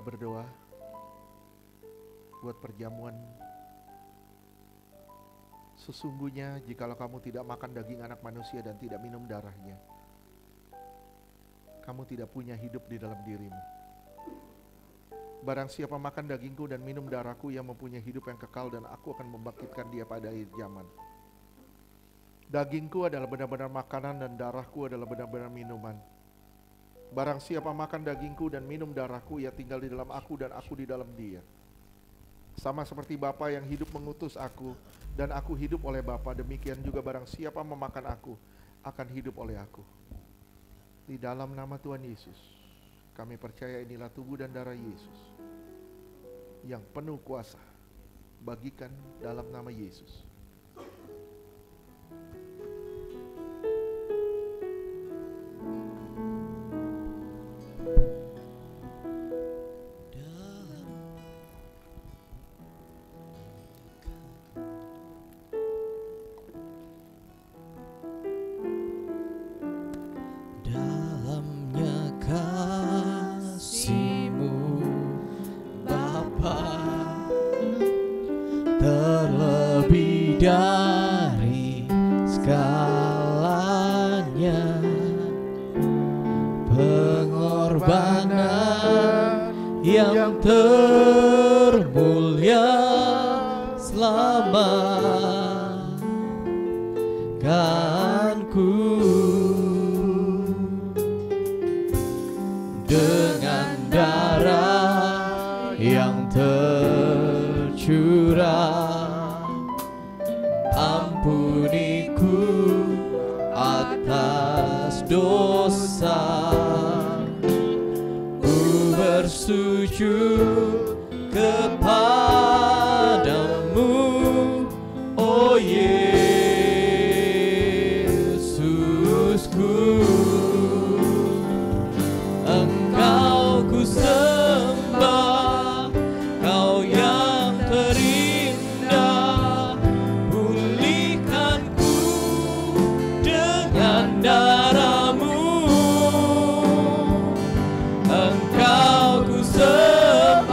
berdoa buat perjamuan. Sesungguhnya jikalau kamu tidak makan daging anak manusia dan tidak minum darahnya, kamu tidak punya hidup di dalam dirimu. Barang siapa makan dagingku dan minum darahku, yang mempunyai hidup yang kekal, dan aku akan membangkitkan dia pada akhir zaman. Dagingku adalah benar-benar makanan dan darahku adalah benar-benar minuman. Barang siapa makan dagingku dan minum darahku, ia tinggal di dalam aku dan aku di dalam dia. Sama seperti Bapa yang hidup mengutus aku dan aku hidup oleh Bapa, demikian juga barang siapa memakan aku akan hidup oleh aku. Di dalam nama Tuhan Yesus, kami percaya inilah tubuh dan darah Yesus yang penuh kuasa. Bagikan dalam nama Yesus. Dari segalanya, pengorbanan yang termulia selamatkanku dengan darah yang tercurah. Ampuniku atas dosa, ku bersujud kepadamu, oh Yesusku. Engkau ku sembah, Kau yang terindah. Pulihkanku dengan darah-Mu. Engkau ku sembah,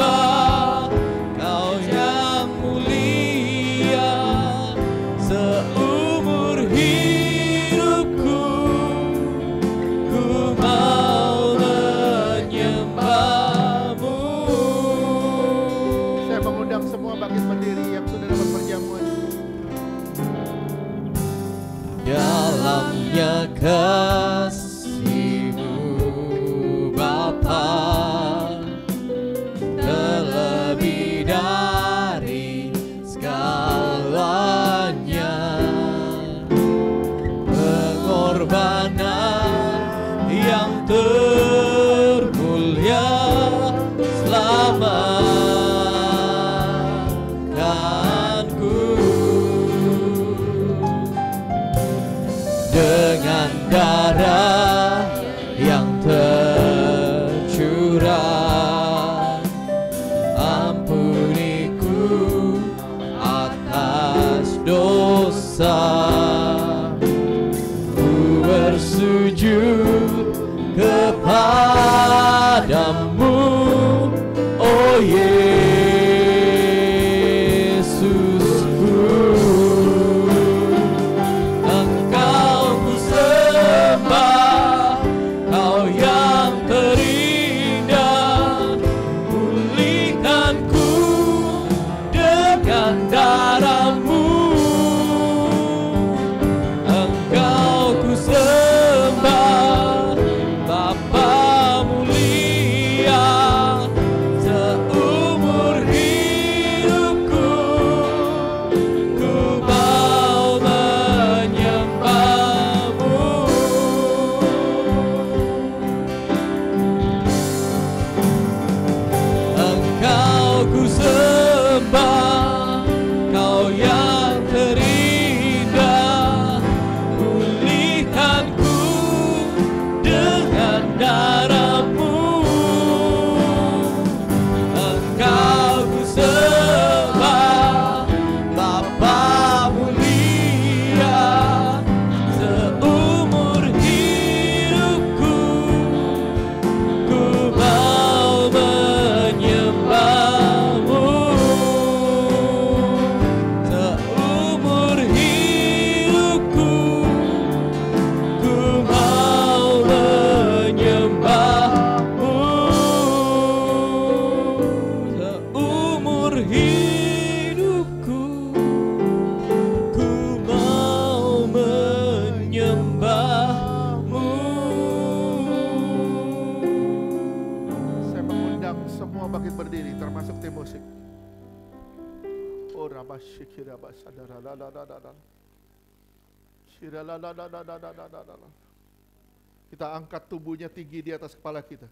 Kita angkat tubuhnya tinggi di atas kepala kita.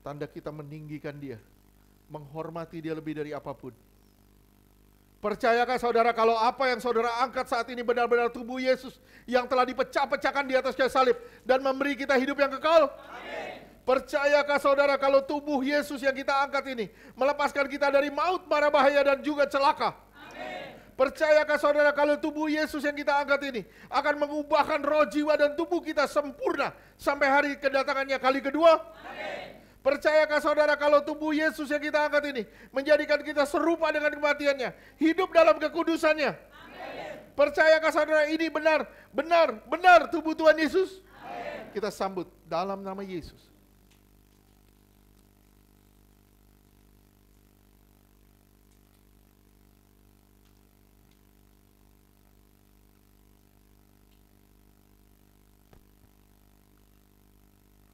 Tanda kita meninggikan dia, menghormati dia lebih dari apapun. Percayakah saudara kalau apa yang saudara angkat saat ini benar-benar tubuh Yesus yang telah dipecah-pecahkan di atas kayu salib dan memberi kita hidup yang kekal? Amin. Percayakah saudara kalau tubuh Yesus yang kita angkat ini melepaskan kita dari maut, mara bahaya dan juga celaka? Amin. Percayakah saudara kalau tubuh Yesus yang kita angkat ini akan mengubahkan roh, jiwa dan tubuh kita sempurna sampai hari kedatangannya kali kedua? Amin. Percayakah saudara kalau tubuh Yesus yang kita angkat ini menjadikan kita serupa dengan kematiannya, hidup dalam kekudusannya? Amin. Percayakah saudara ini benar tubuh Tuhan Yesus? Amin. Kita sambut dalam nama Yesus.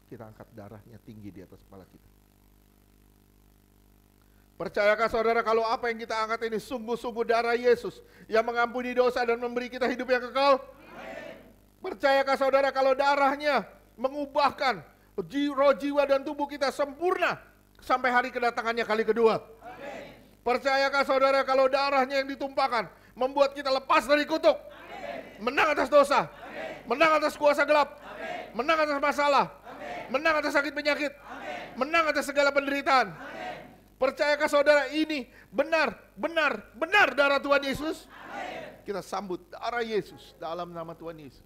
Kita angkat darahnya tinggi di atas kepala kita. Percayakah saudara kalau apa yang kita angkat ini sungguh-sungguh darah Yesus yang mengampuni dosa dan memberi kita hidup yang kekal? Amin. Percayakah saudara kalau darahnya mengubahkan roh, jiwa dan tubuh kita sempurna sampai hari kedatangannya kali kedua? Amin. Percayakah saudara kalau darahnya yang ditumpahkan membuat kita lepas dari kutuk? Amin. Menang atas dosa. Amin. Menang atas kuasa gelap. Amin. Menang atas masalah. Menang atas sakit penyakit. Amin. Menang atas segala penderitaan. Amin. Percayakah saudara ini benar darah Tuhan Yesus? Amin. Kita sambut darah Yesus dalam nama Tuhan Yesus.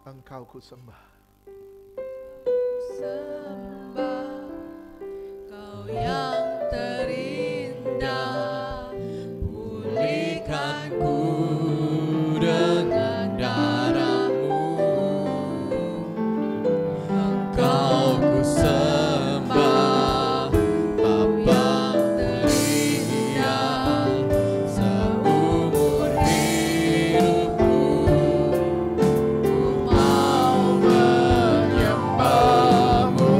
Engkau ku sembah. Kau yang terindah, pulihkanku dengan darah-Mu. Engkau ku sembah, Bapa terindah, seumur hidupku ku mau menyembah-Mu.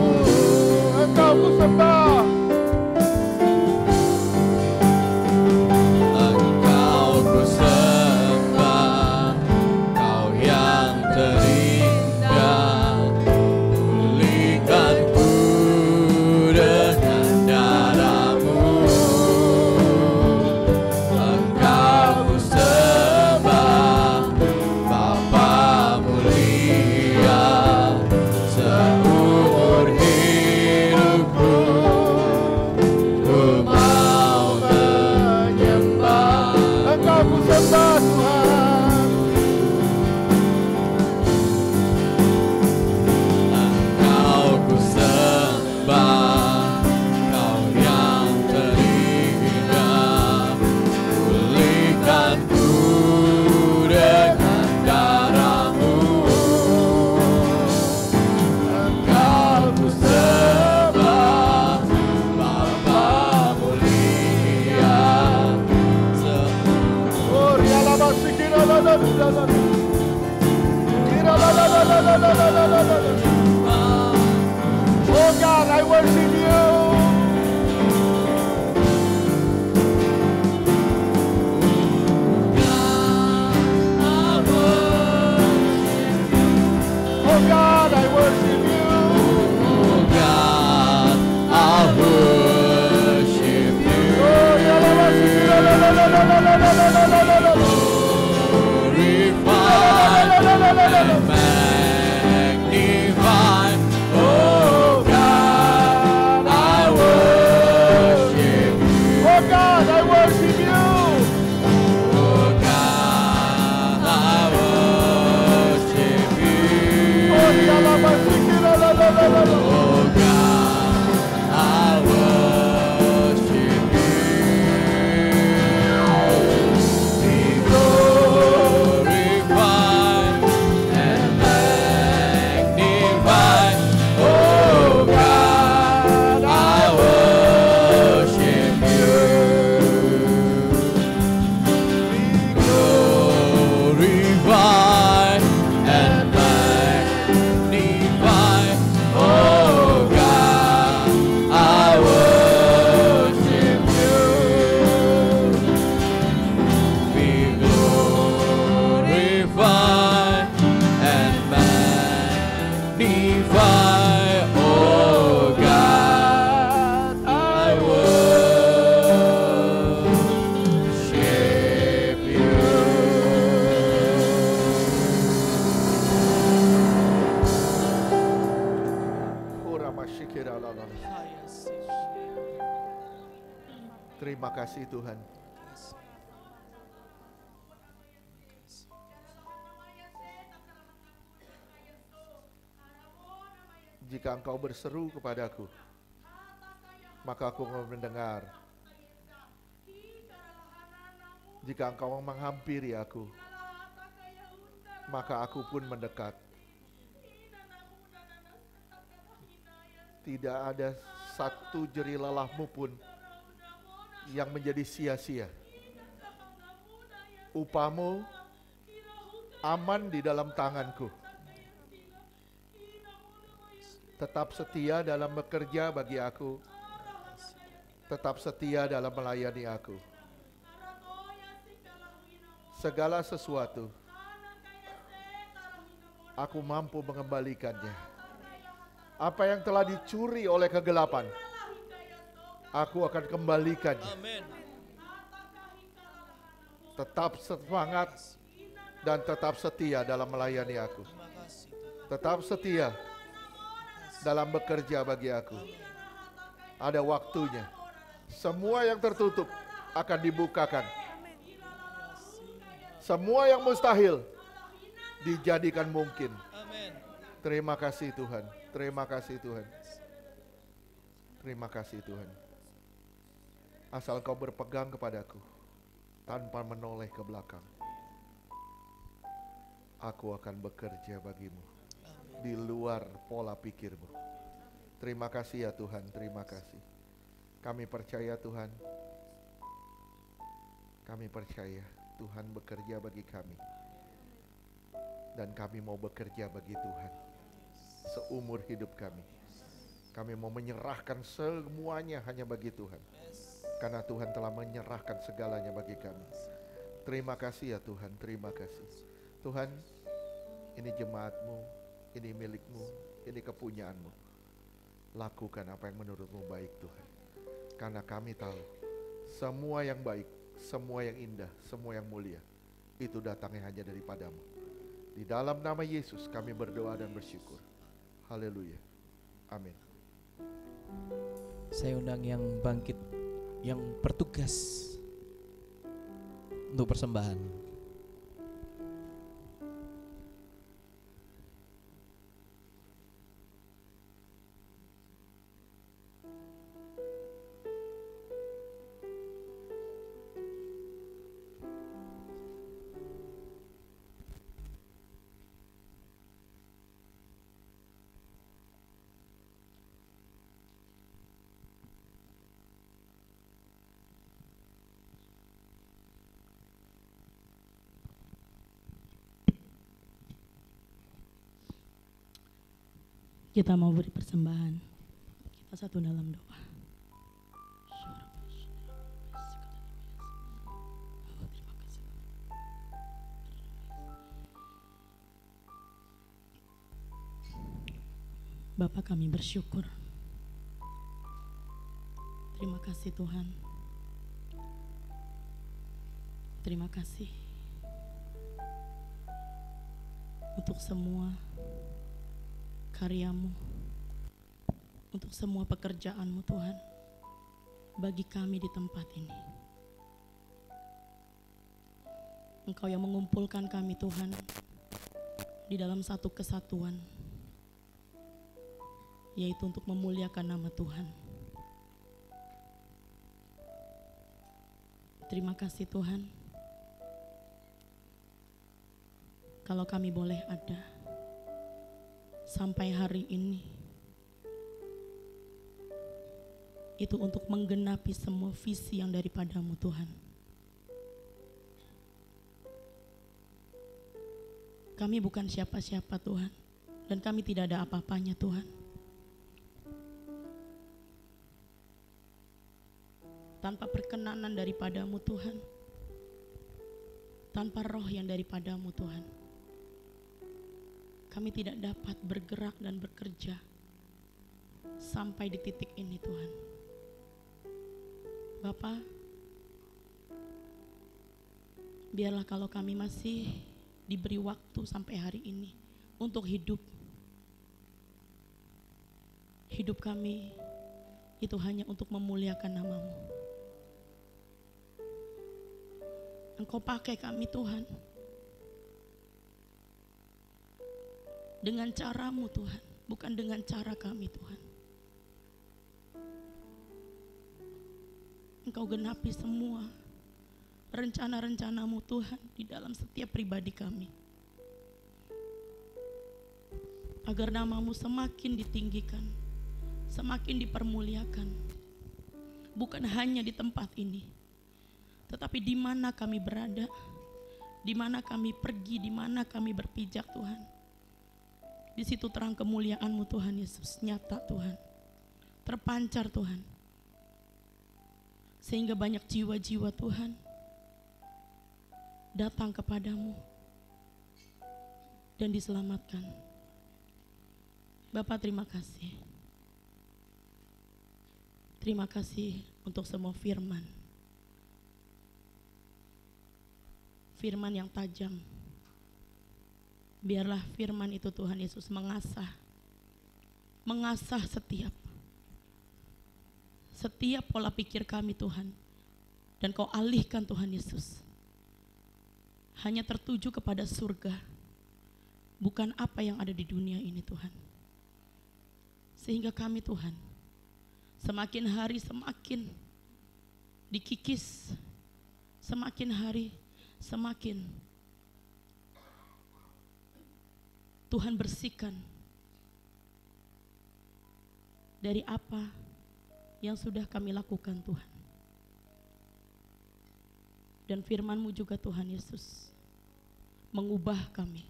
Engkau ku sembah. Oh God, I worship you. Oh God, I worship you. Oh God, I worship you. Magnify, oh God, I Terima kasih Tuhan. Jika Engkau berseru kepadaku, maka aku mau mendengar. Jika Engkau menghampiri aku, maka aku pun mendekat. Tidak ada satu jeri lelahmu pun yang menjadi sia-sia. Upahmu aman di dalam tanganku. Tetap setia dalam bekerja bagi aku. Tetap setia dalam melayani aku. Segala sesuatu aku mampu mengembalikannya. Apa yang telah dicuri oleh kegelapan, aku akan kembalikannya. Amin. Tetap semangat dan tetap setia dalam melayani aku. Terima kasih. Tetap setia dalam bekerja bagi aku. Ada waktunya. Semua yang tertutup akan dibukakan. Semua yang mustahil dijadikan mungkin. Amin. Terima kasih Tuhan. Terima kasih Tuhan. Terima kasih Tuhan. Asal Kau berpegang kepadaku tanpa menoleh ke belakang, aku akan bekerja bagimu di luar pola pikirmu. Terima kasih ya Tuhan, terima kasih. Kami percaya Tuhan. Kami percaya Tuhan bekerja bagi kami. Dan kami mau bekerja bagi Tuhan seumur hidup kami. Kami mau menyerahkan semuanya hanya bagi Tuhan. Karena Tuhan telah menyerahkan segalanya bagi kami. Terima kasih ya Tuhan, terima kasih. Tuhan, ini jemaat-Mu, ini milik-Mu, ini kepunyaan-Mu. Lakukan apa yang menurut-Mu baik Tuhan. Karena kami tahu semua yang baik, semua yang indah, semua yang mulia, itu datangnya hanya daripada-Mu. Di dalam nama Yesus kami berdoa dan bersyukur. Haleluya. Amin. Saya undang yang bangkit, yang bertugas untuk persembahan. Kita mau beri persembahan. Kita satu dalam doa. Terima kasih. Bapa, kami bersyukur. Terima kasih Tuhan. Terima kasih untuk semua karya-Mu, untuk semua pekerjaan-Mu Tuhan, bagi kami di tempat ini. Engkau yang mengumpulkan kami Tuhan, di dalam satu kesatuan, yaitu untuk memuliakan nama Tuhan. Terima kasih Tuhan, kalau kami boleh ada sampai hari ini, itu untuk menggenapi semua visi yang daripada-Mu Tuhan. Kami bukan siapa-siapa Tuhan, dan kami tidak ada apa-apanya Tuhan. Tanpa perkenanan daripada-Mu Tuhan, tanpa roh yang daripada-Mu Tuhan, kami tidak dapat bergerak dan bekerja sampai di titik ini Tuhan. Bapa, biarlah kalau kami masih diberi waktu sampai hari ini untuk hidup kami itu hanya untuk memuliakan nama-Mu. Engkau pakai kami Tuhan. Dengan caramu Tuhan, bukan dengan cara kami Tuhan. Engkau genapi semua rencana-rencanamu Tuhan di dalam setiap pribadi kami. Agar namamu semakin ditinggikan, semakin dipermuliakan. Bukan hanya di tempat ini, tetapi di mana kami berada, di mana kami pergi, di mana kami berpijak Tuhan. Di situ terang kemuliaan-Mu Tuhan Yesus nyata Tuhan, terpancar Tuhan. Sehingga banyak jiwa-jiwa Tuhan datang kepadamu dan diselamatkan. Bapa, terima kasih. Terima kasih untuk semua firman. Firman yang tajam. Biarlah firman itu Tuhan Yesus mengasah setiap pola pikir kami Tuhan. Dan Kau alihkan Tuhan Yesus hanya tertuju kepada surga, bukan apa yang ada di dunia ini Tuhan. Sehingga kami Tuhan semakin hari semakin dikikis, semakin hari semakin Tuhan bersihkan dari apa yang sudah kami lakukan Tuhan. Dan firman-Mu juga Tuhan Yesus mengubah kami,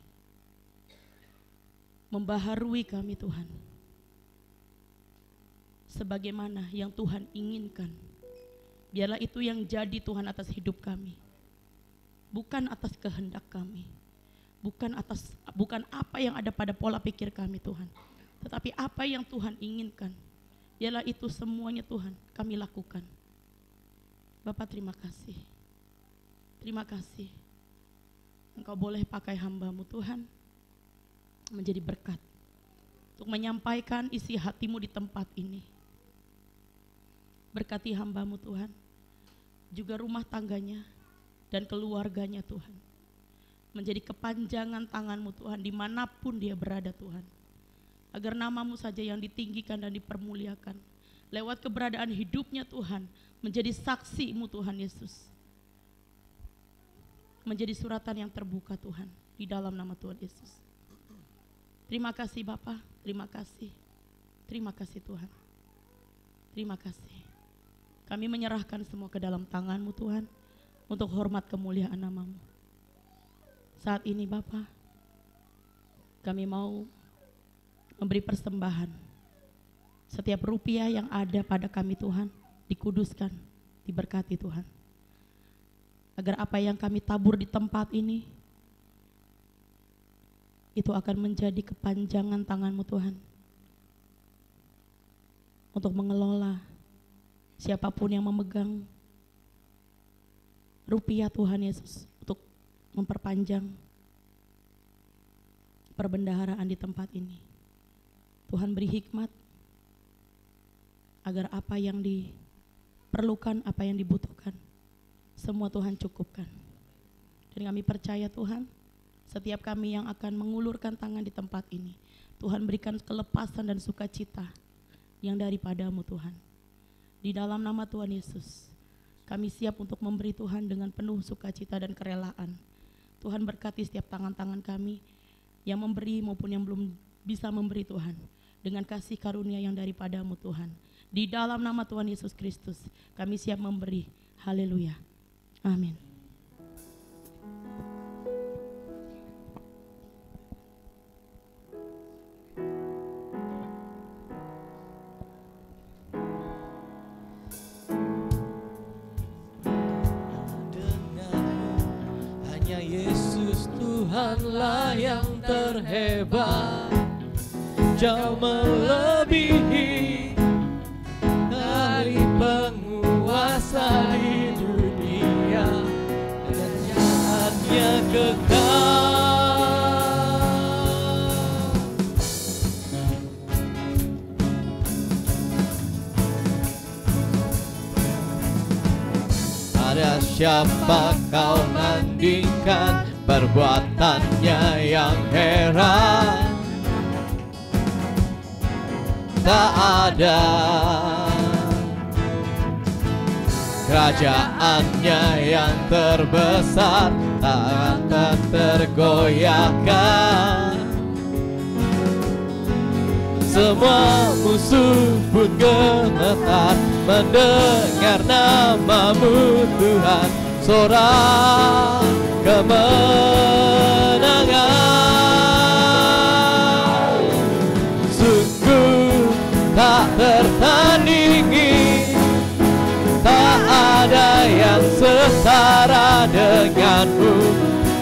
membaharui kami Tuhan, sebagaimana yang Tuhan inginkan. Biarlah itu yang jadi Tuhan atas hidup kami, bukan atas kehendak kami, bukan apa yang ada pada pola pikir kami Tuhan, tetapi apa yang Tuhan inginkan. Biarlah itu semuanya Tuhan kami lakukan. Bapa, terima kasih. Terima kasih Engkau boleh pakai hamba-Mu Tuhan menjadi berkat untuk menyampaikan isi hati-Mu di tempat ini. Berkati hamba-Mu Tuhan, juga rumah tangganya dan keluarganya Tuhan, menjadi kepanjangan tangan-Mu Tuhan dimanapun dia berada Tuhan. Agar nama-Mu saja yang ditinggikan dan dipermuliakan. Lewat keberadaan hidupnya Tuhan, menjadi saksi-Mu Tuhan Yesus. Menjadi suratan yang terbuka Tuhan, di dalam nama Tuhan Yesus. Terima kasih Bapa, terima kasih. Terima kasih Tuhan. Terima kasih. Kami menyerahkan semua ke dalam tangan-Mu Tuhan, untuk hormat kemuliaan nama-Mu. Saat ini Bapa, kami mau memberi persembahan. Setiap rupiah yang ada pada kami Tuhan, dikuduskan, diberkati Tuhan. Agar apa yang kami tabur di tempat ini, itu akan menjadi kepanjangan tangan-Mu Tuhan. Untuk mengelola siapapun yang memegang rupiah Tuhan Yesus, untuk memperpanjang perbendaharaan di tempat ini. Tuhan beri hikmat, agar apa yang diperlukan, apa yang dibutuhkan, semua Tuhan cukupkan. Dan kami percaya Tuhan, setiap kami yang akan mengulurkan tangan di tempat ini, Tuhan berikan kelepasan dan sukacita yang daripada-Mu Tuhan. Di dalam nama Tuhan Yesus, kami siap untuk memberi Tuhan dengan penuh sukacita dan kerelaan. Tuhan berkati setiap tangan-tangan kami yang memberi maupun yang belum bisa memberi Tuhan, dengan kasih karunia yang daripada-Mu Tuhan. Di dalam nama Tuhan Yesus Kristus, kami siap memberi. Haleluya. Amin. Hanya Yesus Tuhanlah yang terhebat, jauh melebihi dari penguasa di dunia. Kerjaannya kekal. Ada siapa kau nandingkan perbuatannya yang heran? Tak ada kerajaannya yang terbesar, tak akan tergoyahkan. Semua musuh pun gemetar mendengar namamu Tuhan. Sorak kemenangan sungguh tak tertandingi, tak ada yang setara denganmu.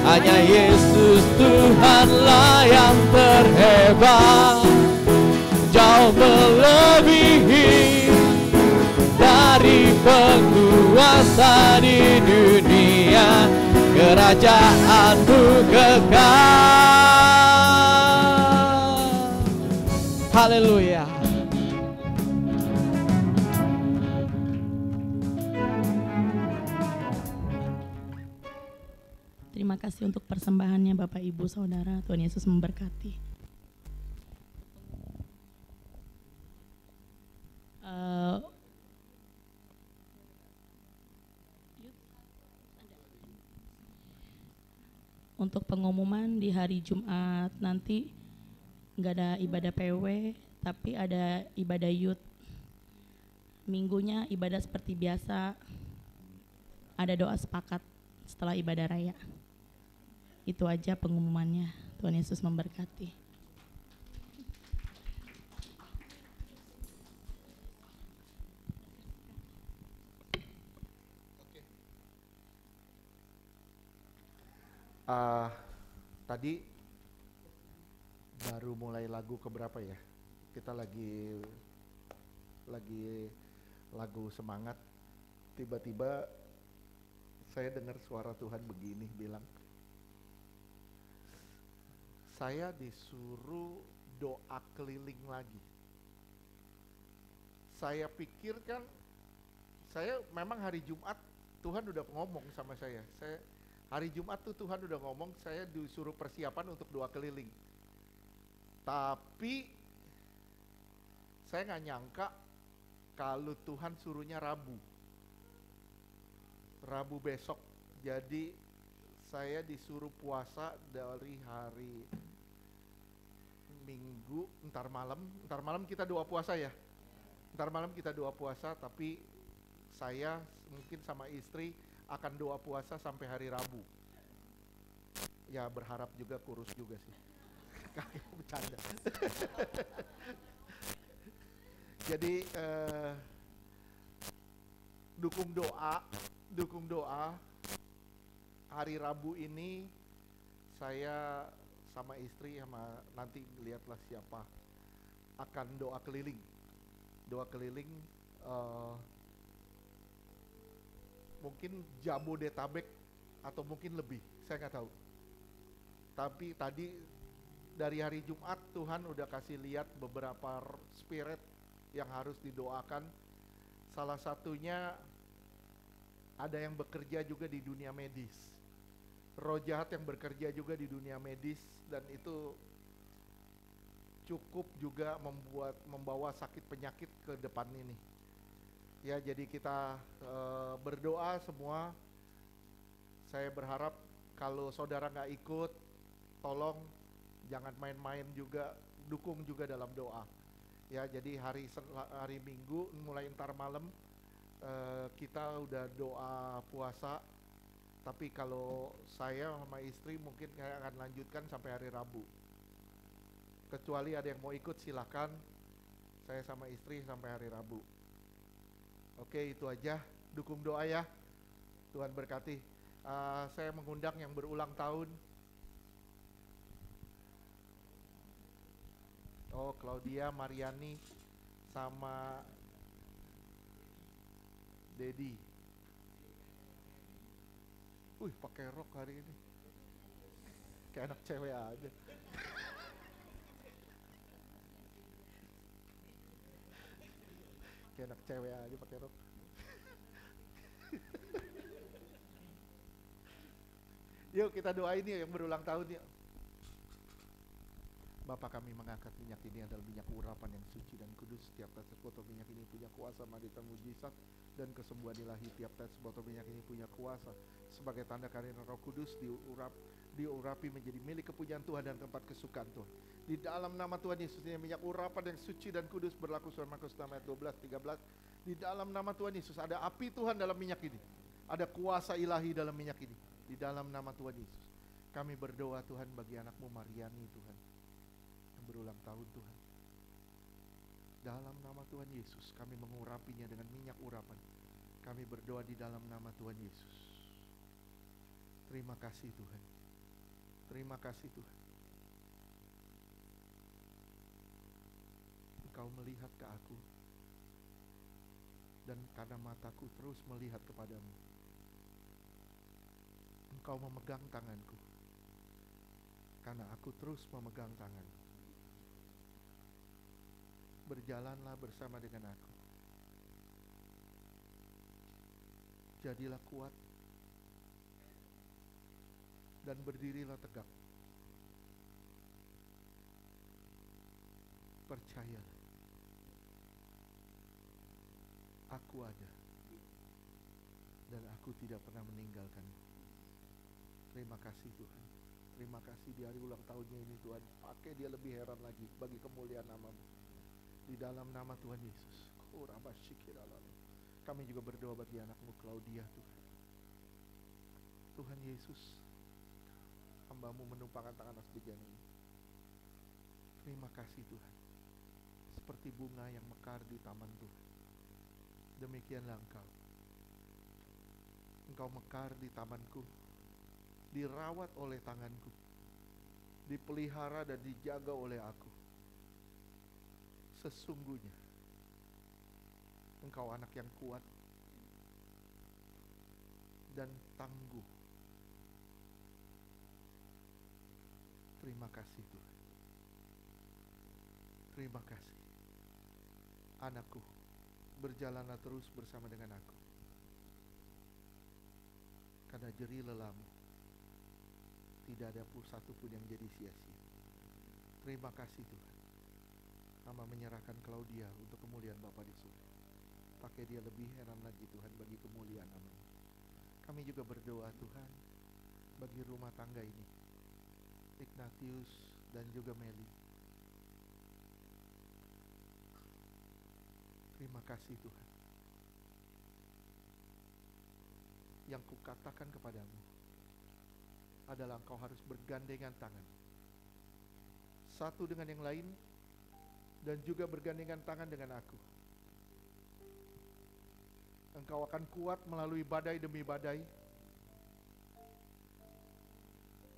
Hanya Yesus Tuhanlah yang terhebat, jauh melebihi dari penguasa di dunia. Kerajaanmu kekal. Haleluya. Terima kasih untuk persembahannya Bapak Ibu Saudara. Tuhan Yesus memberkati. Untuk pengumuman di hari Jumat nanti nggak ada ibadah PW, tapi ada ibadah youth. Minggunya ibadah seperti biasa, ada doa sepakat setelah ibadah raya. Itu aja pengumumannya. Tuhan Yesus memberkati. Tadi baru mulai lagu keberapa ya? Kita lagi lagu semangat. Tiba-tiba saya dengar suara Tuhan begini bilang, saya disuruh doa keliling lagi. Saya pikirkan, saya memang hari Jumat Tuhan udah ngomong sama saya. Hari Jumat tuh Tuhan udah ngomong, saya disuruh persiapan untuk doa keliling. Tapi saya nggak nyangka kalau Tuhan suruhnya Rabu besok. Jadi saya disuruh puasa dari hari Minggu, ntar malam kita doa puasa ya. Ntar malam kita doa puasa, tapi saya mungkin sama istri akan doa puasa sampai hari Rabu. Ya berharap juga kurus juga sih. Kayak bercanda. Jadi dukung doa. Hari Rabu ini saya sama istri sama nanti lihatlah siapa akan doa keliling. Mungkin Jabodetabek atau mungkin lebih, saya nggak tahu. Tapi tadi dari hari Jumat Tuhan udah kasih lihat beberapa spirit yang harus didoakan. Salah satunya ada yang bekerja juga di dunia medis. Roh jahat yang bekerja juga di dunia medis, dan itu cukup juga membawa sakit penyakit ke depan ini. Ya, jadi kita berdoa semua. Saya berharap kalau saudara nggak ikut, tolong jangan main-main juga, dukung juga dalam doa. Ya, jadi hari Minggu mulai ntar malam kita udah doa puasa. Tapi kalau saya sama istri mungkin saya akan lanjutkan sampai hari Rabu. Kecuali ada yang mau ikut silakan. Saya sama istri sampai hari Rabu. Oke, itu aja. Dukung doa ya. Tuhan berkati. Saya mengundang yang berulang tahun. Oh, Claudia, Mariani, sama Dedi. Pakai rok hari ini. Kayak anak cewek aja. Kayak anak cewek aja pakai rok. Yuk kita doain yuk yang berulang tahun yuk. Bapa, kami mengangkat minyak ini adalah minyak urapan yang suci dan kudus. Setiap tetes botol minyak ini punya kuasa maditan mujizat dan kesembuhan ilahi. Tiap tetes botol minyak ini punya kuasa sebagai tanda karya Roh Kudus diurapi menjadi milik kepunyaan Tuhan dan tempat kesukaan Tuhan. Di dalam nama Tuhan Yesus, ini minyak urapan yang suci dan kudus berlaku surah Markus 6 ayat 12-13. Di dalam nama Tuhan Yesus ada api Tuhan dalam minyak ini. Ada kuasa ilahi dalam minyak ini. Di dalam nama Tuhan Yesus kami berdoa Tuhan bagi anakmu Mariani Tuhan yang berulang tahun Tuhan. Dalam nama Tuhan Yesus kami mengurapinya dengan minyak urapan. Kami berdoa di dalam nama Tuhan Yesus. Terima kasih Tuhan. Terima kasih Tuhan. Engkau melihat ke aku dan karena mataku terus melihat kepadamu. Engkau memegang tanganku karena aku terus memegang tanganmu. Berjalanlah bersama dengan aku. Jadilah kuat dan berdirilah tegak. Percayalah, aku ada dan aku tidak pernah meninggalkanmu. Terima kasih Tuhan. Terima kasih di hari ulang tahunnya ini Tuhan. Pakai dia lebih heran lagi bagi kemuliaan nama-Mu. Di dalam nama Tuhan Yesus. Kami juga berdoa bagi anak-Mu Claudia Tuhan. Tuhan Yesus, hamba-Mu menumpangkan tangan atas bejana ini. Terima kasih Tuhan. Seperti bunga yang mekar di taman Tuhan. Demikianlah Engkau. Engkau mekar di tamanku. Dirawat oleh tanganku. Dipelihara dan dijaga oleh aku. Sesungguhnya Engkau anak yang kuat dan tangguh. Terima kasih Tuhan. Terima kasih. Anakku, berjalanlah terus bersama dengan aku. Karena jerih lelahmu tidak ada satu pun yang jadi sia-sia. Terima kasih Tuhan. Hamba menyerahkan Claudia untuk kemuliaan Bapa di surga. Pakai dia lebih heran lagi Tuhan bagi kemuliaan nama-Mu. Kami juga berdoa Tuhan bagi rumah tangga ini, Ignatius dan juga Meli. Terima kasih Tuhan. Yang kukatakan kepadamu adalah engkau harus bergandengan tangan satu dengan yang lain dan juga bergandengan tangan dengan aku. Engkau akan kuat melalui badai demi badai.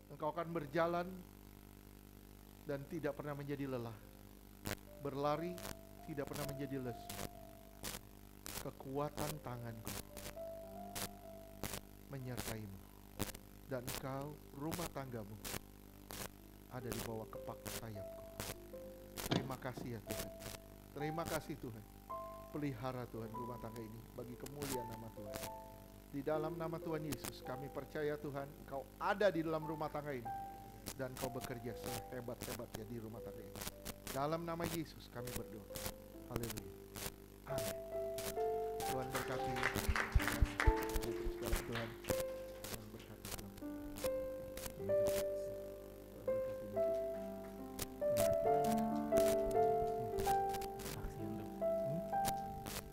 Engkau akan berjalan dan tidak pernah menjadi lelah. Berlari tidak pernah menjadi lesu. Kekuatan tanganku menyertaimu. Dan engkau, rumah tanggamu, ada di bawah kepak sayapku. Terima kasih ya Tuhan. Terima kasih Tuhan. Pelihara Tuhan rumah tangga ini bagi kemuliaan nama Tuhan. Di dalam nama Tuhan Yesus kami percaya Tuhan Engkau ada di dalam rumah tangga ini. Dan Engkau bekerja sehebat-hebatnya di rumah tangga ini. Dalam nama Yesus kami berdoa. Haleluya. Amin. Tuhan berkati. Tuhan.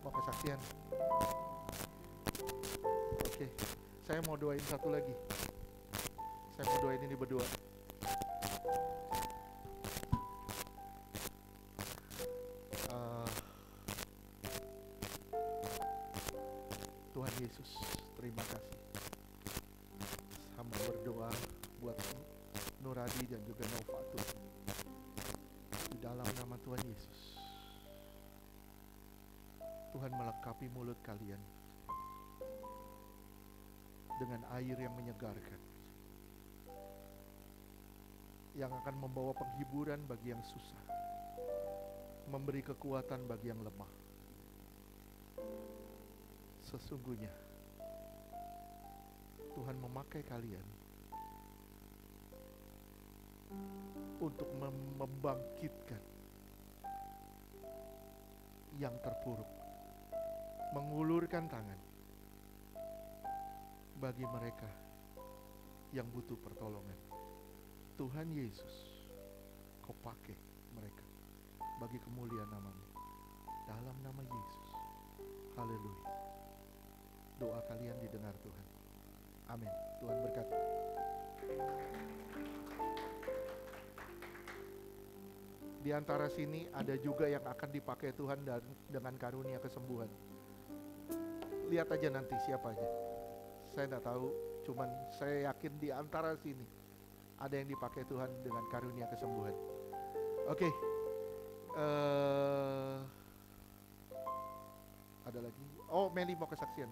Mau kesaksian? Oke, saya mau doain satu lagi. Saya mau doain ini berdua. Tuhan Yesus, terima kasih. Hamba berdoa buat Nuradi dan juga Nova Tuhan. Di dalam nama Tuhan Yesus, Tuhan melengkapi mulut kalian dengan air yang menyegarkan, yang akan membawa penghiburan bagi yang susah, memberi kekuatan bagi yang lemah. Sesungguhnya Tuhan memakai kalian untuk membangkitkan yang terpuruk, mengulurkan tangan bagi mereka yang butuh pertolongan. Tuhan Yesus, Kau pakai mereka bagi kemuliaan nama-Mu. Dalam nama Yesus. Haleluya. Doa kalian didengar Tuhan. Amin. Tuhan berkati. Di antara sini ada juga yang akan dipakai Tuhan dan dengan karunia kesembuhan. Lihat aja nanti siapa aja. Saya tidak tahu, cuman saya yakin di antara sini ada yang dipakai Tuhan dengan karunia kesembuhan. Oke. Ada lagi. Oh, Meli mau kesaksian.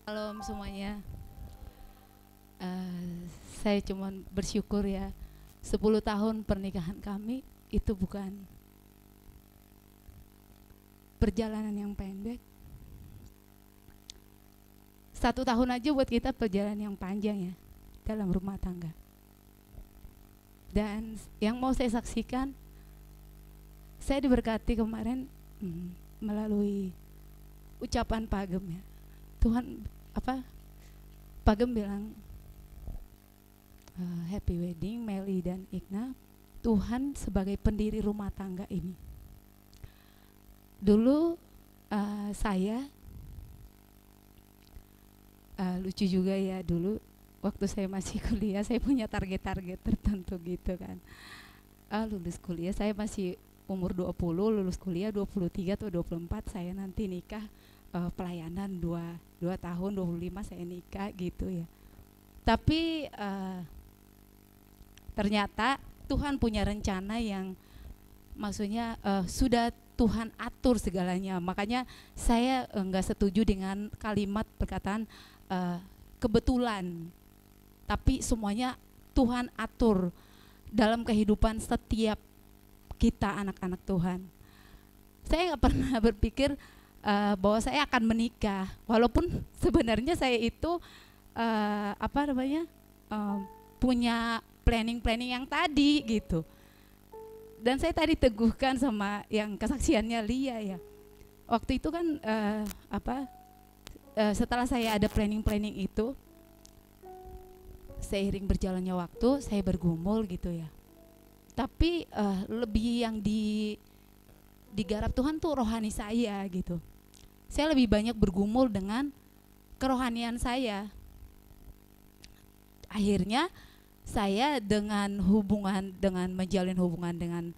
Halo semuanya, saya cuma bersyukur ya, 10 tahun pernikahan kami itu bukan perjalanan yang pendek. 1 tahun aja buat kita perjalanan yang panjang ya dalam rumah tangga. Dan yang mau saya saksikan, saya diberkati kemarin melalui ucapan Pak Agem ya. Tuhan Pak Agem bilang happy wedding Meli dan Igna. Tuhan sebagai pendiri rumah tangga ini. Dulu saya lucu juga ya, dulu waktu saya masih kuliah saya punya target-target tertentu gitu kan. Lulus kuliah saya masih umur 20, lulus kuliah 23 atau 24 saya nanti nikah, pelayanan 2 tahun, 25 saya nikah gitu ya. Tapi ternyata Tuhan punya rencana yang maksudnya sudah Tuhan atur segalanya. Makanya saya enggak setuju dengan kalimat perkataan kebetulan. Tapi semuanya Tuhan atur dalam kehidupan setiap kita anak-anak Tuhan. Saya enggak pernah berpikir bahwa saya akan menikah, walaupun sebenarnya saya itu punya planning yang tadi gitu. Dan saya tadi teguhkan sama yang kesaksiannya Lia ya. Waktu itu kan setelah saya ada planning itu, seiring berjalannya waktu saya bergumul gitu ya. Tapi lebih yang digarap Tuhan tuh rohani saya gitu. Saya lebih banyak bergumul dengan kerohanian saya. Akhirnya saya dengan menjalin hubungan dengan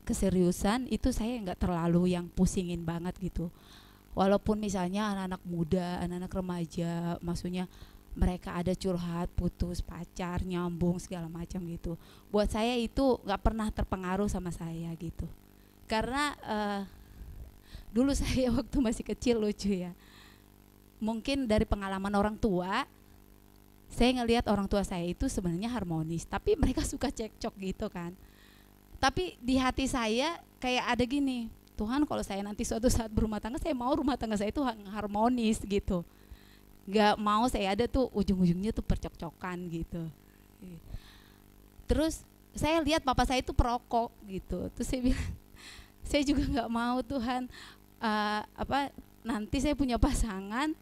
keseriusan itu saya nggak terlalu yang pusingin banget gitu. Walaupun misalnya anak-anak muda, anak-anak remaja, maksudnya mereka ada curhat, putus, pacar, nyambung segala macam gitu. Buat saya itu nggak pernah terpengaruh sama saya gitu. Karena dulu saya waktu masih kecil lucu ya. Mungkin dari pengalaman orang tua, saya ngelihat orang tua saya itu sebenarnya harmonis, tapi mereka suka cekcok gitu kan. Tapi di hati saya kayak ada gini, Tuhan kalau saya nanti suatu saat berumah tangga, saya mau rumah tangga saya itu harmonis gitu. Gak mau saya ada tuh ujung-ujungnya tuh percekcokan gitu. Terus saya lihat papa saya itu perokok gitu. Terus saya bilang, saya juga gak mau Tuhan nanti saya punya pasangan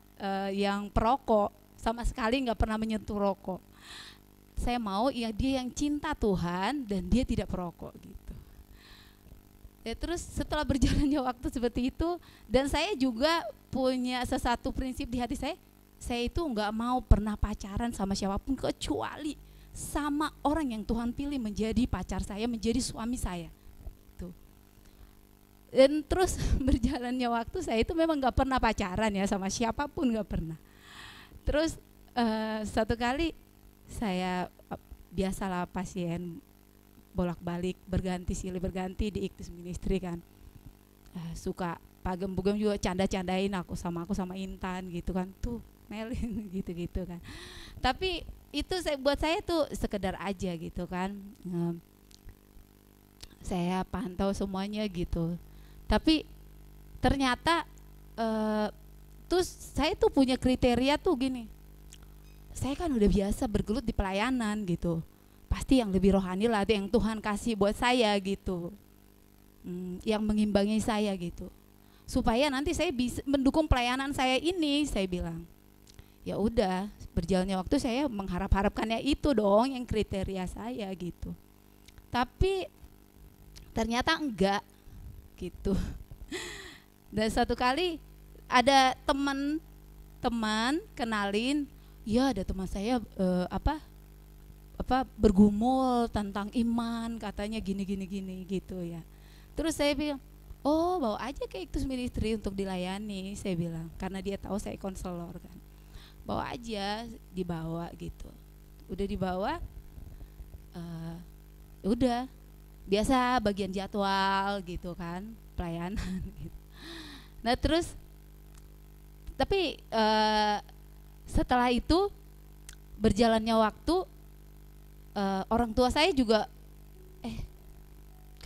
yang perokok, sama sekali nggak pernah menyentuh rokok. Saya mau ya dia yang cinta Tuhan dan dia tidak perokok gitu. Ya terus setelah berjalannya waktu seperti itu, dan saya juga punya sesuatu prinsip di hati saya itu nggak mau pernah pacaran sama siapapun kecuali sama orang yang Tuhan pilih menjadi pacar saya, menjadi suami saya. Tuh. Dan terus berjalannya waktu saya itu memang nggak pernah pacaran ya sama siapapun, nggak pernah. Terus satu kali saya biasalah pasien bolak-balik silih berganti di Iktis Ministry kan, suka Pak Agem juga canda-candain aku sama Intan gitu kan, tuh Melin gitu-gitu kan. Tapi itu buat saya tuh sekedar aja gitu kan, saya pantau semuanya gitu. Tapi ternyata terus saya tuh punya kriteria tuh gini, saya kan udah biasa bergelut di pelayanan gitu, pasti yang lebih rohani lah yang Tuhan kasih buat saya gitu, yang mengimbangi saya gitu, supaya nanti saya bisa mendukung pelayanan saya ini. Saya bilang ya udah, berjalannya waktu saya mengharap-harapkannya itu dong yang kriteria saya gitu, tapi ternyata enggak gitu. Dan satu kali ada teman kenalin, ya ada teman saya bergumul tentang iman, katanya gini gitu ya. Terus saya bilang, oh bawa aja ke Iktus Ministry untuk dilayani, saya bilang, karena dia tahu saya konselor kan. Bawa aja, dibawa gitu. Udah dibawa, udah biasa bagian jadwal gitu kan, pelayanan gitu. Nah terus tapi setelah itu berjalannya waktu, orang tua saya juga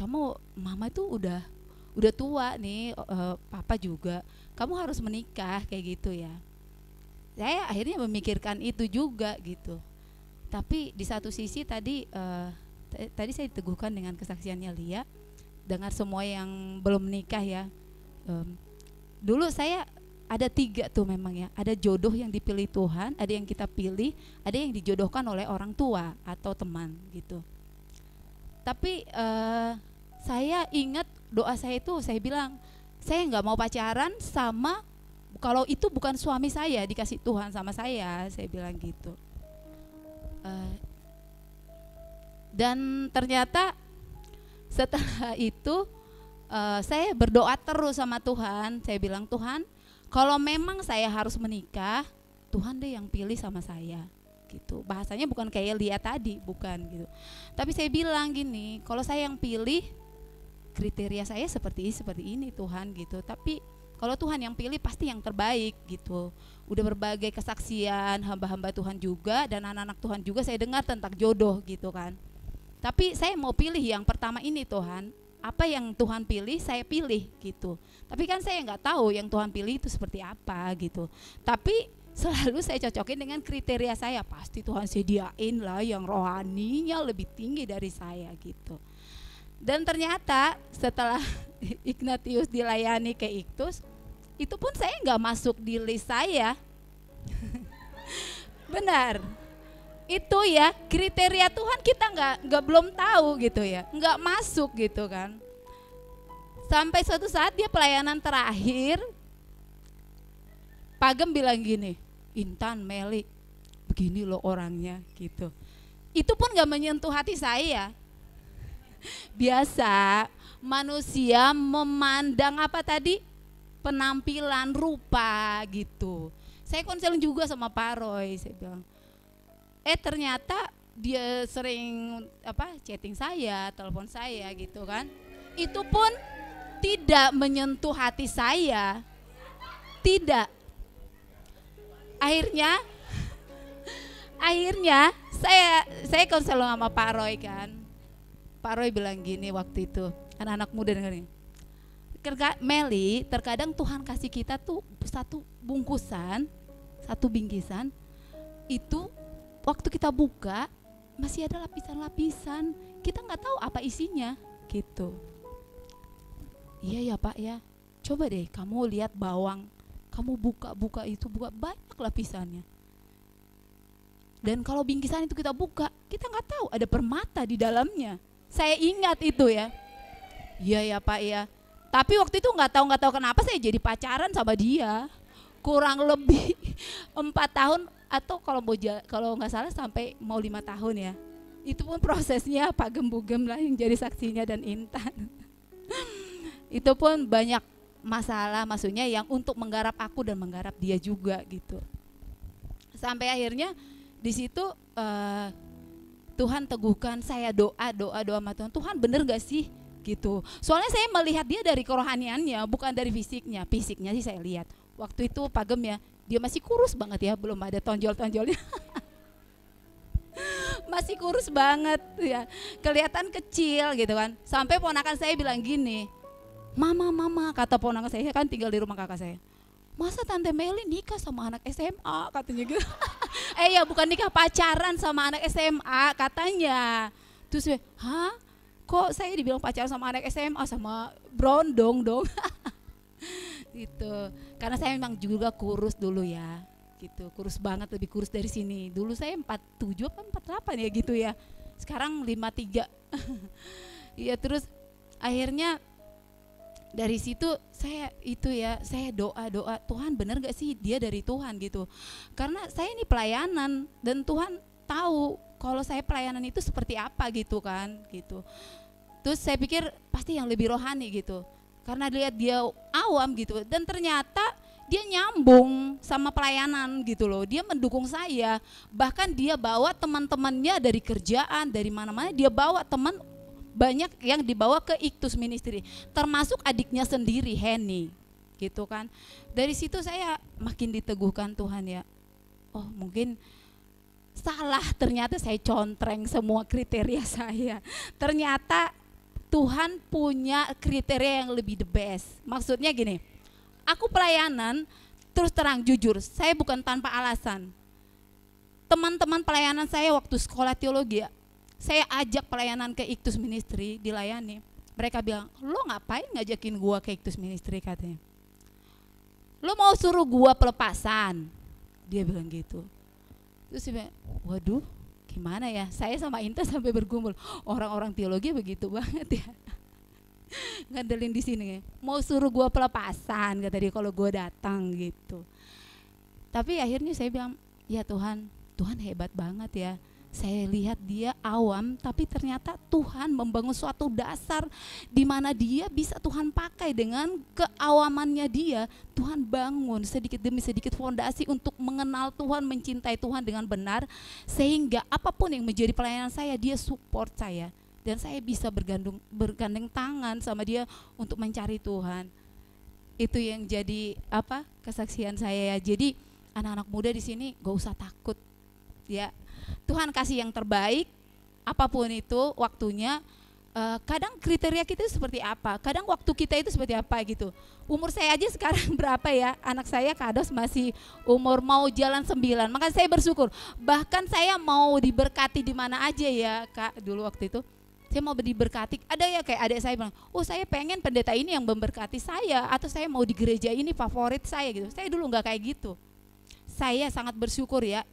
kamu mama itu udah tua nih, papa juga, kamu harus menikah kayak gitu ya. Saya akhirnya memikirkan itu juga gitu. Tapi di satu sisi tadi saya diteguhkan dengan kesaksiannya Lia, dengar semua yang belum menikah ya. Dulu saya ada 3 tuh memang ya, ada jodoh yang dipilih Tuhan, ada yang kita pilih, ada yang dijodohkan oleh orang tua atau teman gitu. Tapi saya ingat doa saya itu, saya bilang saya nggak mau pacaran sama, kalau itu bukan suami saya, dikasih Tuhan sama saya bilang gitu. Dan ternyata setelah itu saya berdoa terus sama Tuhan. Saya bilang, Tuhan, kalau memang saya harus menikah, Tuhan deh yang pilih sama saya gitu. Bahasanya bukan kayak Lia tadi, bukan gitu. Tapi saya bilang gini, kalau saya yang pilih, kriteria saya seperti ini Tuhan gitu. Tapi kalau Tuhan yang pilih pasti yang terbaik gitu. Udah berbagai kesaksian hamba-hamba Tuhan juga dan anak-anak Tuhan juga saya dengar tentang jodoh gitu kan. Tapi saya mau pilih yang pertama ini Tuhan. Apa yang Tuhan pilih saya pilih gitu. Tapi kan saya nggak tahu yang Tuhan pilih itu seperti apa gitu. Tapi selalu saya cocokin dengan kriteria saya. Pasti Tuhan sediain lah yang rohaninya lebih tinggi dari saya gitu. Dan ternyata setelah Ignatius dilayani ke Iktus, itu pun saya nggak masuk di list saya. Benar. Itu ya kriteria Tuhan kita nggak belum tahu gitu ya, nggak masuk gitu kan. Sampai suatu saat dia pelayanan terakhir, Pagem bilang gini, Intan, Meli, begini loh orangnya gitu. Itu pun nggak menyentuh hati saya. Biasa manusia memandang apa tadi, penampilan, rupa gitu. Saya konseling juga sama Pak Roy, saya bilang, ternyata dia sering chatting saya, telepon saya gitu kan. Itu pun tidak menyentuh hati saya. Tidak. Akhirnya saya konseling sama Pak Roy kan. Pak Roy bilang gini waktu itu, anak-anak muda dengerin. Meli, terkadang Tuhan kasih kita tuh satu bingkisan itu waktu kita buka masih ada lapisan-lapisan, kita nggak tahu apa isinya gitu. Iya ya Pak ya, coba deh kamu lihat bawang, kamu buka itu banyak lapisannya. Dan kalau bingkisan itu kita buka, kita nggak tahu ada permata di dalamnya. Saya ingat itu ya. Iya ya Pak ya. Tapi waktu itu nggak tahu kenapa saya jadi pacaran sama dia. Kurang lebih 4 tahun atau kalau nggak salah sampai mau 5 tahun ya. Itu pun prosesnya Pak Gembugem lah yang jadi saksinya dan Intan. Itu pun banyak masalah, maksudnya yang untuk menggarap aku dan menggarap dia juga gitu. Sampai akhirnya di situ Tuhan teguhkan saya, doa sama Tuhan. Tuhan bener gak sih gitu. Soalnya saya melihat dia dari kerohaniannya, bukan dari fisiknya. Fisiknya sih saya lihat. Waktu itu Pagem ya, dia masih kurus banget ya, belum ada tonjol-tonjolnya. Masih kurus banget ya, kelihatan kecil gitu kan. Sampai ponakan saya bilang gini, Mama, kata ponakan saya kan tinggal di rumah kakak saya. Masa Tante Meli nikah sama anak SMA katanya gitu. Ya bukan nikah, pacaran sama anak SMA katanya. Terus saya, hah? Kok saya dibilang pacaran sama anak SMA, sama brondong dong. Gitu. Karena saya memang juga kurus dulu ya. Gitu, kurus banget, lebih kurus dari sini. Dulu saya 47 apa 48 ya gitu ya. Sekarang 53. Iya, terus akhirnya dari situ saya doa Tuhan, bener gak sih dia dari Tuhan gitu. Karena saya ini pelayanan dan Tuhan tahu kalau saya pelayanan itu seperti apa gitu kan gitu. Terus saya pikir pasti yang lebih rohani gitu, karena lihat dia awam gitu, dan ternyata dia nyambung sama pelayanan gitu loh. Dia mendukung saya, bahkan dia bawa teman-temannya dari kerjaan, dari mana-mana dia bawa teman, banyak yang dibawa ke Iktus Ministry, termasuk adiknya sendiri Henny gitu kan. Dari situ saya makin diteguhkan Tuhan ya. Oh mungkin salah, ternyata saya contreng semua kriteria saya. Ternyata Tuhan punya kriteria yang lebih the best. Maksudnya gini, aku pelayanan terus terang jujur, saya bukan tanpa alasan. Teman-teman pelayanan saya waktu sekolah teologi ya, saya ajak pelayanan ke Iktus Ministry dilayani. Mereka bilang, lo ngapain ngajakin gua ke Iktus Ministry katanya. Lo mau suruh gua pelepasan? Dia bilang gitu. Terus dia bilang, waduh gimana ya, saya sama Inta sampai bergumul. Orang-orang teologi begitu banget ya. Ngandelin di sini ya. Mau suruh gua pelepasan kata dia kalau gua datang gitu. Tapi akhirnya saya bilang, ya Tuhan hebat banget ya. Saya lihat dia awam, tapi ternyata Tuhan membangun suatu dasar di mana dia bisa Tuhan pakai dengan keawamannya dia. Tuhan bangun sedikit demi sedikit fondasi untuk mengenal Tuhan, mencintai Tuhan dengan benar, sehingga apapun yang menjadi pelayanan saya, dia support saya. Dan saya bisa bergandeng tangan sama dia untuk mencari Tuhan. Itu yang jadi kesaksian saya ya. Jadi anak-anak muda di sini gak usah takut ya. Tuhan kasih yang terbaik, apapun itu waktunya. Kadang kriteria kita itu seperti apa, kadang waktu kita itu seperti apa gitu. Umur saya aja sekarang berapa ya, anak saya Kados masih umur mau jalan 9, maka saya bersyukur. Bahkan saya mau diberkati di mana aja ya Kak, dulu waktu itu saya mau diberkati. Ada ya kayak adik saya bilang, oh saya pengen pendeta ini yang memberkati saya, atau saya mau di gereja ini favorit saya gitu. Saya dulu nggak kayak gitu. Saya sangat bersyukur ya.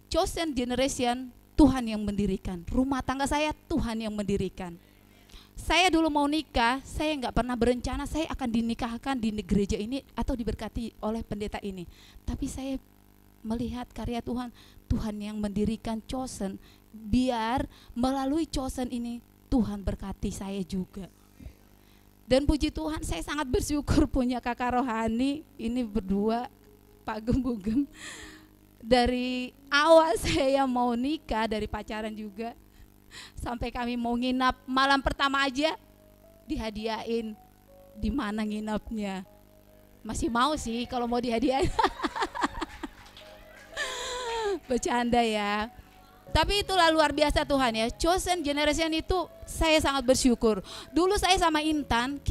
Chosen generation Tuhan yang mendirikan, rumah tangga saya Tuhan yang mendirikan. Saya dulu mau nikah, saya nggak pernah berencana saya akan dinikahkan di gereja ini atau diberkati oleh pendeta ini. Tapi saya melihat karya Tuhan, Tuhan yang mendirikan Chosen, biar melalui Chosen ini Tuhan berkati saya juga. Dan puji Tuhan saya sangat bersyukur punya kakak rohani ini berdua, Pak Gembugem. Dari awal saya mau nikah, dari pacaran juga, sampai kami mau nginap malam pertama aja dihadiahin. Di mana nginapnya? Masih mau sih kalau mau dihadiahin. Bercanda ya. Tapi itulah luar biasa Tuhan ya. Chosen generation itu saya sangat bersyukur. Dulu saya sama Intan,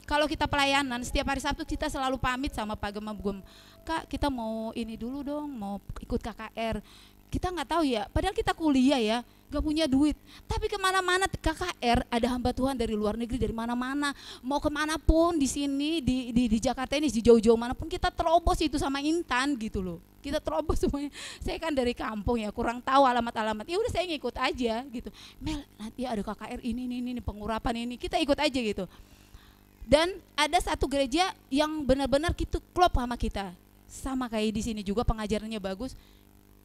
kalau kita pelayanan setiap hari Sabtu kita selalu pamit sama Pak Gembugem. Kak kita mau ini dulu dong, mau ikut KKR. Kita nggak tahu ya, padahal kita kuliah ya, nggak punya duit. Tapi kemana-mana KKR ada hamba Tuhan dari luar negeri, dari mana-mana. Mau kemanapun di sini, di Jakarta ini, di jauh-jauh manapun kita terobos itu sama Intan gitu loh. Kita terobos semuanya. Saya kan dari kampung ya, kurang tahu alamat-alamat. Ya udah saya ngikut aja gitu. Mel nanti ada KKR ini pengurapan ini, kita ikut aja gitu. Dan ada satu gereja yang benar-benar gitu klop sama kita. Sama kayak di sini juga pengajarannya bagus.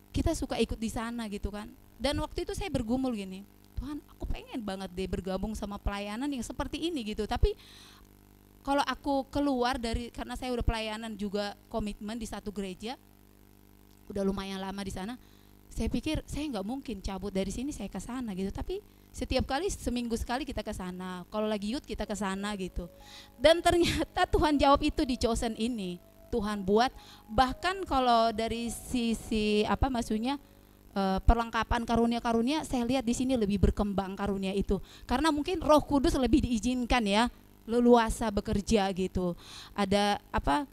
Kita suka ikut di sana gitu kan. Dan waktu itu saya bergumul gini, Tuhan aku pengen banget deh bergabung sama pelayanan yang seperti ini gitu. Tapi kalau aku keluar dari, karena saya udah pelayanan juga komitmen di satu gereja, udah lumayan lama di sana, saya pikir saya nggak mungkin cabut dari sini saya ke sana gitu. Tapi setiap kali seminggu sekali kita ke sana, kalau lagi youth kita ke sana gitu. Dan ternyata Tuhan jawab itu di Chosen ini. Tuhan buat, bahkan kalau dari sisi perlengkapan karunia-karunia, saya lihat di sini lebih berkembang karunia itu. Karena mungkin Roh Kudus lebih diizinkan ya, leluasa bekerja gitu. Ada apa?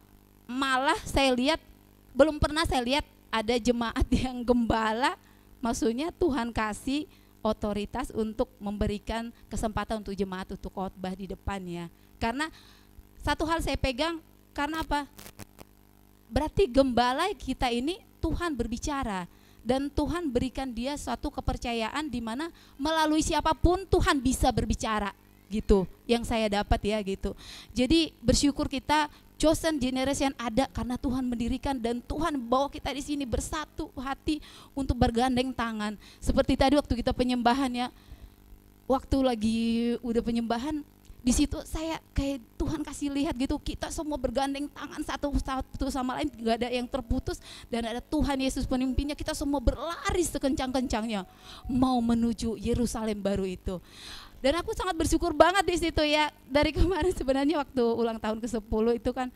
Malah saya lihat, belum pernah saya lihat ada jemaat yang gembala, maksudnya Tuhan kasih otoritas untuk memberikan kesempatan untuk jemaat untuk khotbah di depannya. Karena satu hal saya pegang, karena apa? Berarti gembala kita ini Tuhan berbicara, dan Tuhan berikan dia suatu kepercayaan di mana melalui siapapun Tuhan bisa berbicara gitu. Yang saya dapat ya gitu. Jadi bersyukur kita chosen generation ada karena Tuhan mendirikan, dan Tuhan bawa kita di sini bersatu hati untuk bergandeng tangan. Seperti tadi waktu kita penyembahan ya, waktu lagi udah penyembahan, di situ saya kayak Tuhan kasih lihat gitu, kita semua bergandeng tangan satu sama lain, gak ada yang terputus, dan ada Tuhan Yesus pemimpinnya, kita semua berlari sekencang-kencangnya mau menuju Yerusalem baru itu. Dan aku sangat bersyukur banget di situ ya. Dari kemarin sebenarnya waktu ulang tahun ke-10 itu kan,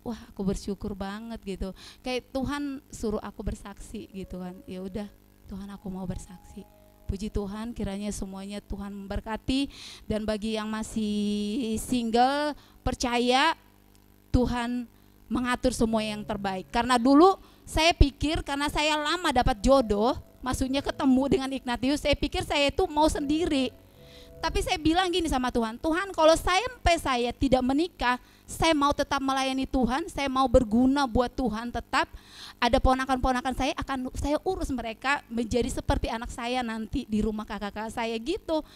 wah aku bersyukur banget gitu. Kayak Tuhan suruh aku bersaksi gitu kan. Ya udah, Tuhan aku mau bersaksi. Puji Tuhan, kiranya semuanya Tuhan memberkati. Dan bagi yang masih single, percaya Tuhan mengatur semua yang terbaik. Karena dulu saya pikir karena saya lama dapat jodoh, maksudnya ketemu dengan Ignatius, saya pikir saya itu mau sendiri. Tapi saya bilang gini sama Tuhan, Tuhan kalau sampai saya tidak menikah, saya mau tetap melayani Tuhan, saya mau berguna buat Tuhan tetap. Ada ponakan-ponakan saya, akan saya urus mereka menjadi seperti anak saya nanti di rumah kakak-kakak saya gitu.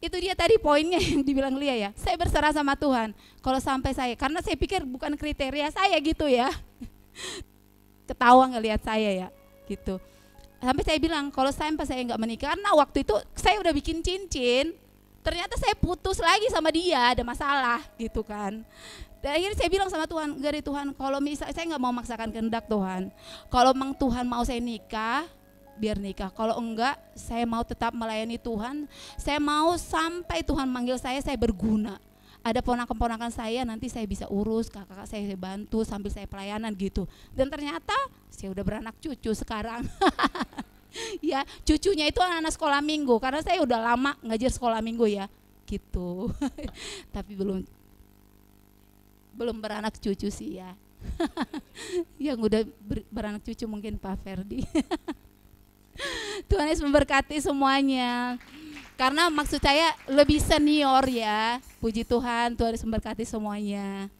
Itu dia tadi poinnya yang dibilang Lia ya, saya berserah sama Tuhan. Kalau sampai saya, karena saya pikir bukan kriteria saya gitu ya, ketawa ngelihat saya ya gitu. Sampai saya bilang kalau sampai saya nggak menikah, karena waktu itu saya udah bikin cincin, ternyata saya putus lagi sama dia, ada masalah gitu kan. Dan akhirnya saya bilang sama Tuhan, enggak deh Tuhan, kalau misalnya saya nggak mau maksakan kehendak Tuhan. Kalau memang Tuhan mau saya nikah, biar nikah. Kalau enggak, saya mau tetap melayani Tuhan. Saya mau sampai Tuhan manggil saya berguna. Ada ponakan-ponakan saya nanti saya bisa urus, kakak-kakak saya bantu sambil saya pelayanan gitu. Dan ternyata saya udah beranak cucu sekarang. Ya, cucunya itu anak-anak sekolah minggu, karena saya udah lama ngajar sekolah minggu ya, gitu. Tapi belum beranak cucu sih ya. Yang udah beranak cucu mungkin Pak Ferdi. Tuhan Yesus memberkati semuanya. Karena maksud saya lebih senior ya. Puji Tuhan, Tuhan Yesus memberkati semuanya.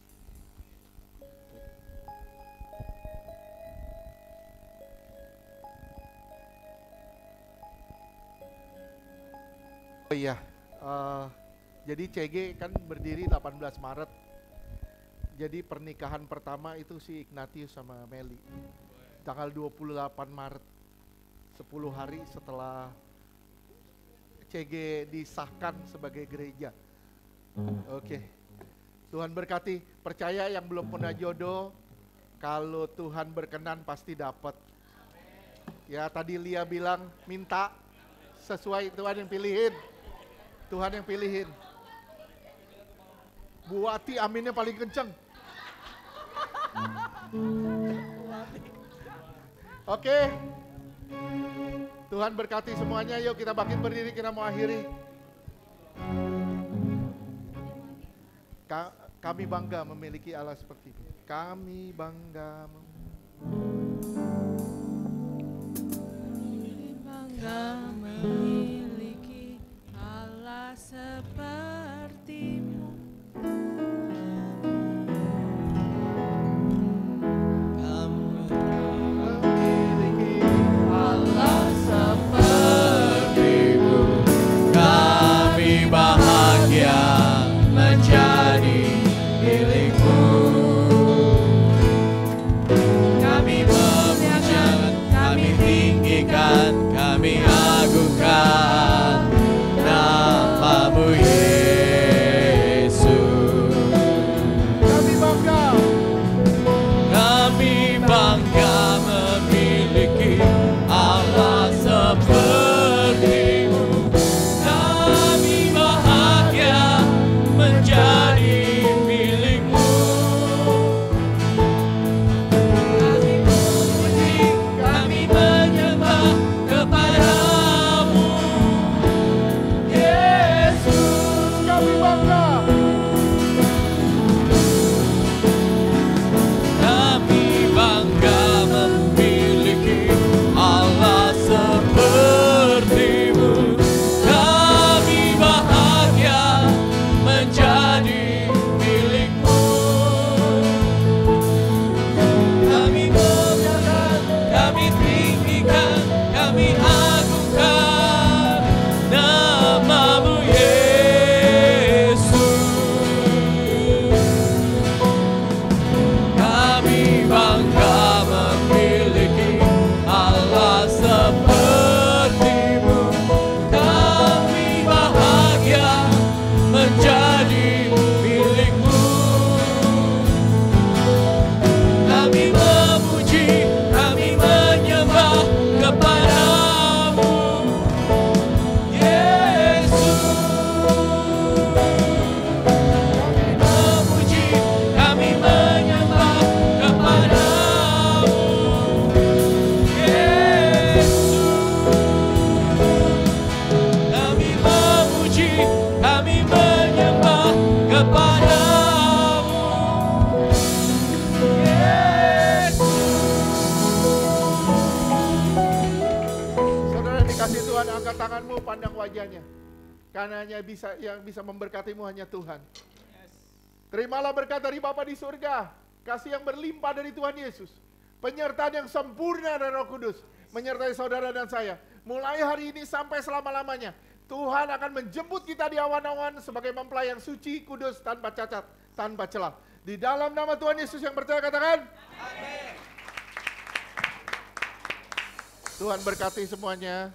Oh iya, jadi CG kan berdiri 18 Maret. Jadi pernikahan pertama itu si Ignatius sama Meli. Tanggal 28 Maret, 10 hari setelah CG disahkan sebagai gereja. Oke. Tuhan berkati, percaya yang belum pernah jodoh, kalau Tuhan berkenan pasti dapat. Ya tadi Lia bilang minta sesuai Tuhan yang pilihin. Tuhan yang pilihin. Bu Wati aminnya paling kenceng. Oke. Tuhan berkati semuanya. Yuk kita bangkit berdiri, kita mau akhiri. Kami bangga memiliki Allah seperti ini. Kami bangga memiliki Allah sepertimu. Memiliki Allah sepertimu. Kami bahagia menjadi milikmu. Kami memuja, kami tinggikan, kami agungkan namamu Yesus. menjadi milikmu. Kami muliakan, kami tinggikan, kami agungkan nama-Mu Yesus. Kami bangga memiliki Allah seperti-Mu. Kami bahagia menjadi milik-Mu. Kami memuji, kami menyembah kepada-Mu Yesus. Kami memuji, kami menyembah kepada-Mu Yesus. Kami memuji, kami menyembah kepada-Mu Yesus. Saudara yang dikasih Tuhan, angkat tanganmu, pandang wajahnya. Karena yang bisa memberkatimu hanya Tuhan. Terimalah berkat dari Bapa di surga, kasih yang berlimpah dari Tuhan Yesus, penyertaan yang sempurna dari Roh Kudus, menyertai saudara dan saya. Mulai hari ini sampai selama-lamanya, Tuhan akan menjemput kita di awan-awan sebagai mempelai yang suci, kudus, tanpa cacat, tanpa celah. Di dalam nama Tuhan Yesus yang percaya katakan, Amin. Tuhan berkati semuanya.